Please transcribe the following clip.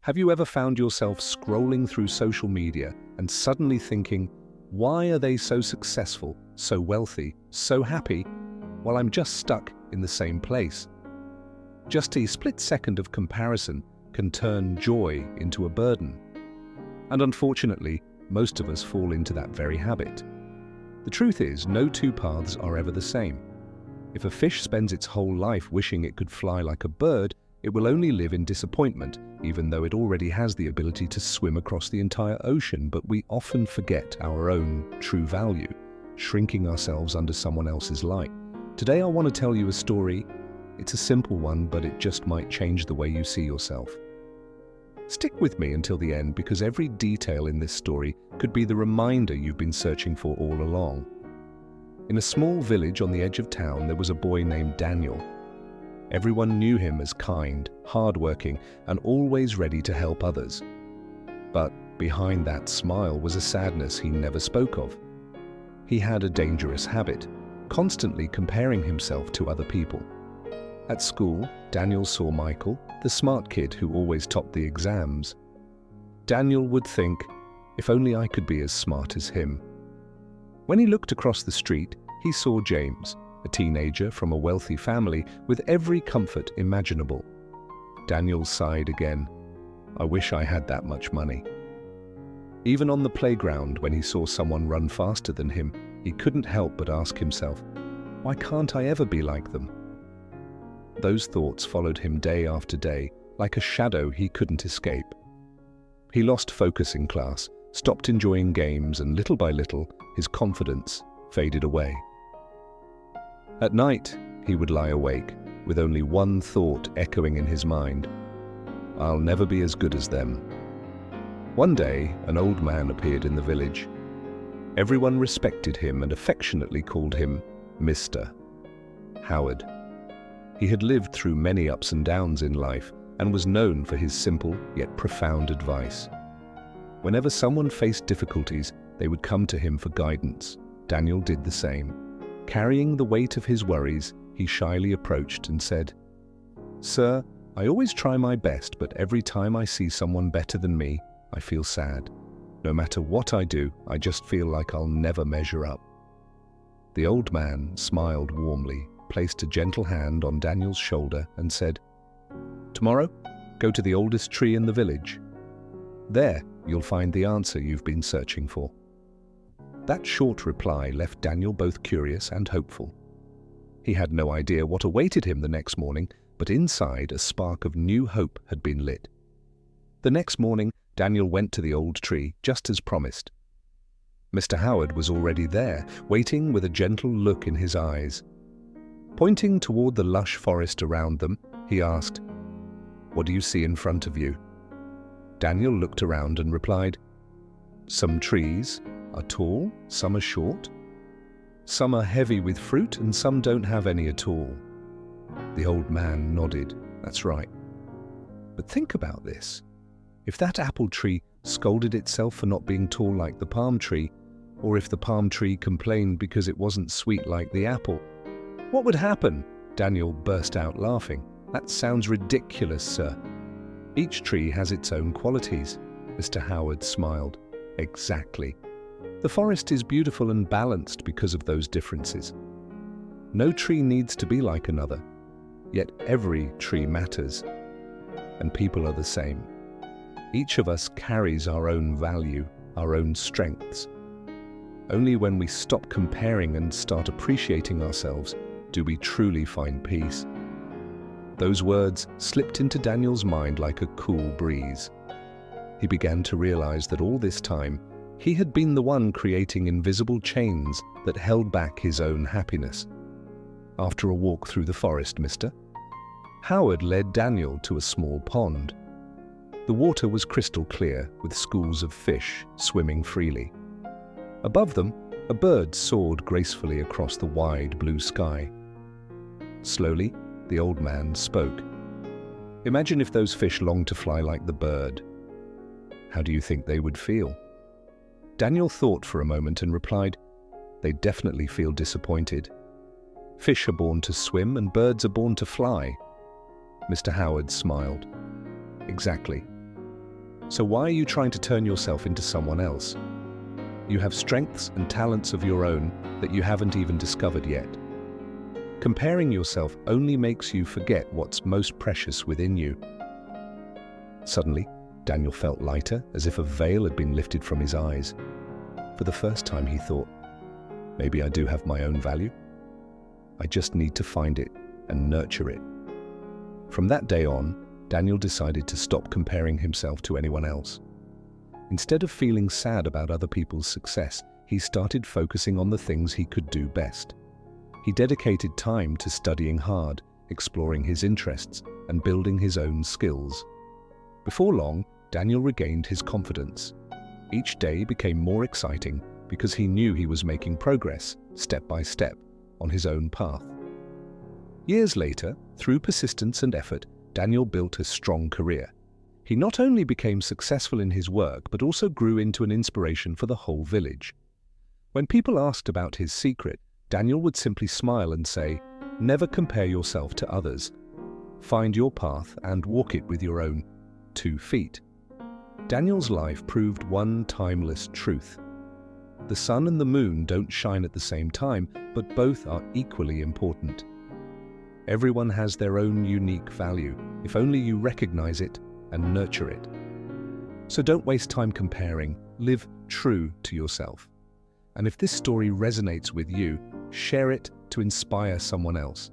Have you ever found yourself scrolling through social media and suddenly thinking, why are they so successful, so wealthy, so happy, while I'm just stuck in the same place? Just a split second of comparison can turn joy into a burden. And unfortunately, most of us fall into that very habit. The truth is, no two paths are ever the same. If a fish spends its whole life wishing it could fly like a bird, it will only live in disappointment, even though it already has the ability to swim across the entire ocean. But we often forget our own true value, shrinking ourselves under someone else's light. Today I want to tell you a story. It's a simple one, but it just might change the way you see yourself. Stick with me until the end, because every detail in this story could be the reminder you've been searching for all along. In a small village on the edge of town, there was a boy named Daniel. Everyone knew him as kind, hardworking, and always ready to help others. But behind that smile was a sadness he never spoke of. He had a dangerous habit, constantly comparing himself to other people. At school, Daniel saw Michael, the smart kid who always topped the exams. Daniel would think, if only I could be as smart as him. When he looked across the street, he saw James, a teenager from a wealthy family with every comfort imaginable. Daniel sighed again. I wish I had that much money. Even on the playground, when he saw someone run faster than him, he couldn't help but ask himself, why can't I ever be like them? Those thoughts followed him day after day, like a shadow he couldn't escape. He lost focus in class, stopped enjoying games, and little by little, his confidence faded away. At night, he would lie awake, with only one thought echoing in his mind. I'll never be as good as them. One day, an old man appeared in the village. Everyone respected him and affectionately called him Mr. Howard. He had lived through many ups and downs in life and was known for his simple yet profound advice. Whenever someone faced difficulties, they would come to him for guidance. Daniel did the same. Carrying the weight of his worries, he shyly approached and said, Sir, I always try my best, but every time I see someone better than me, I feel sad. No matter what I do, I just feel like I'll never measure up. The old man smiled warmly, placed a gentle hand on Daniel's shoulder and said, Tomorrow, go to the oldest tree in the village. There, you'll find the answer you've been searching for. That short reply left Daniel both curious and hopeful. He had no idea what awaited him the next morning, but inside a spark of new hope had been lit. The next morning, Daniel went to the old tree, just as promised. Mr. Howard was already there, waiting with a gentle look in his eyes. Pointing toward the lush forest around them, he asked, What do you see in front of you? Daniel looked around and replied, Some trees are tall, some are short. Some are heavy with fruit and some don't have any at all. The old man nodded. That's right. But think about this. If that apple tree scolded itself for not being tall like the palm tree, or if the palm tree complained because it wasn't sweet like the apple, what would happen? Daniel burst out laughing. That sounds ridiculous, sir. Each tree has its own qualities. Mr. Howard smiled. Exactly. The forest is beautiful and balanced because of those differences. No tree needs to be like another, yet every tree matters. And people are the same. Each of us carries our own value, our own strengths. Only when we stop comparing and start appreciating ourselves do we truly find peace. Those words slipped into Daniel's mind like a cool breeze. He began to realize that all this time, he had been the one creating invisible chains that held back his own happiness. After a walk through the forest, Mr. Howard led Daniel to a small pond. The water was crystal clear, with schools of fish swimming freely. Above them, a bird soared gracefully across the wide blue sky. Slowly, the old man spoke. Imagine if those fish longed to fly like the bird. How do you think they would feel? Daniel thought for a moment and replied, They definitely feel disappointed. Fish are born to swim and birds are born to fly. Mr. Howard smiled. Exactly. So why are you trying to turn yourself into someone else? You have strengths and talents of your own that you haven't even discovered yet. Comparing yourself only makes you forget what's most precious within you. Suddenly, Daniel felt lighter, as if a veil had been lifted from his eyes. For the first time he thought, maybe I do have my own value. I just need to find it and nurture it. From that day on, Daniel decided to stop comparing himself to anyone else. Instead of feeling sad about other people's success, he started focusing on the things he could do best. He dedicated time to studying hard, exploring his interests, and building his own skills. Before long, Daniel regained his confidence. Each day became more exciting because he knew he was making progress, step by step, on his own path. Years later, through persistence and effort, Daniel built a strong career. He not only became successful in his work, but also grew into an inspiration for the whole village. When people asked about his secret, Daniel would simply smile and say, "Never compare yourself to others. Find your path and walk it with your own 2 feet." Daniel's life proved one timeless truth. The sun and the moon don't shine at the same time, but both are equally important. Everyone has their own unique value, if only you recognize it and nurture it. So don't waste time comparing, live true to yourself. And if this story resonates with you, share it to inspire someone else.